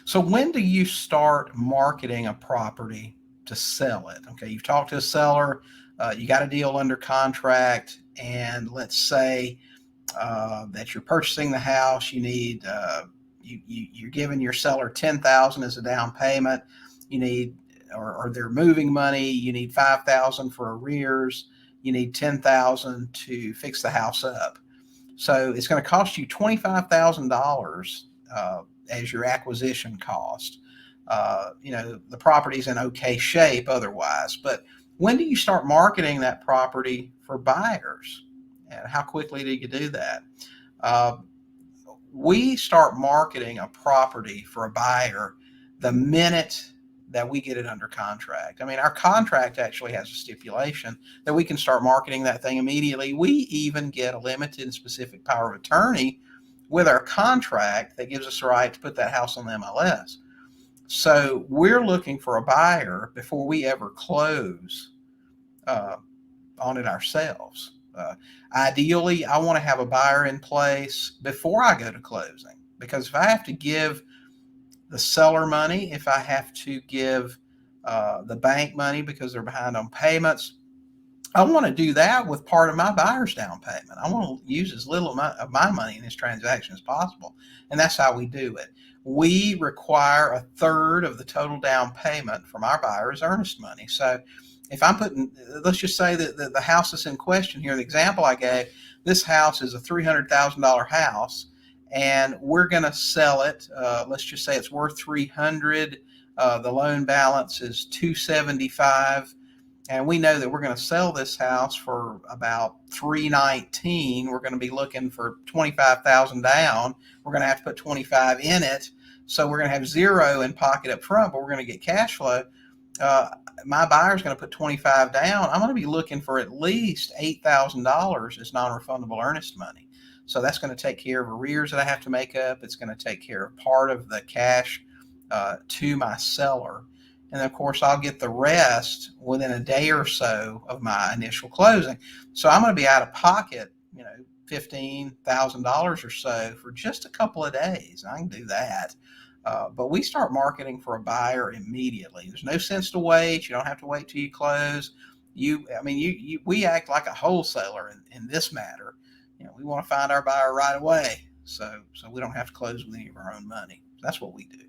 So when do you start marketing a property to sell it? Okay, you've talked to a seller, you got a deal under contract, and let's say that you're purchasing the house. You need you're giving your seller 10,000 as a down payment. You need, or they're moving money. You need 5,000 for arrears. You need 10,000 to fix the house up. So it's going to cost you $25,000 as your acquisition cost. The property's in okay shape otherwise, but when do you start marketing that property for buyers? And how quickly do you do that? Uh, we start marketing a property for a buyer the minute that we get it under contract. I mean, our contract actually has a stipulation that we can start marketing that thing immediately. We even get a limited and specific power of attorney with our contract that gives us the right to put that house on the MLS. So we're looking for a buyer before we ever close on it ourselves. Ideally, I want to have a buyer in place before I go to closing, because if I have to give the seller money, if I have to give the bank money because they're behind on payments, I want to do that with part of my buyer's down payment. I want to use as little of my money in this transaction as possible. And that's how we do it. We require a third of the total down payment from our buyers' earnest money. So if I'm putting, let's just say that the house that's in question here, the example I gave, this house is a $300,000 house, and we're going to sell it. Let's just say it's worth $300,000. The loan balance is $275,000. And we know that we're going to sell this house for about $319,000. We're going to be looking for $25,000 down. We're going to have to put $25,000 in it. So we're going to have $0 in pocket up front, but we're going to get cash flow. My buyer's going to put $25,000 down. I'm going to be looking for at least $8,000 as non-refundable earnest money. So that's going to take care of arrears that I have to make up. It's going to take care of part of the cash to my seller. And of course, I'll get the rest within a day or so of my initial closing. So I'm going to be out of pocket, $15,000 or so for just a couple of days. I can do that. But we start marketing for a buyer immediately. There's no sense to wait. You don't have to wait till you close. We act like a wholesaler in this matter. We want to find our buyer right away, so we don't have to close with any of our own money. That's what we do.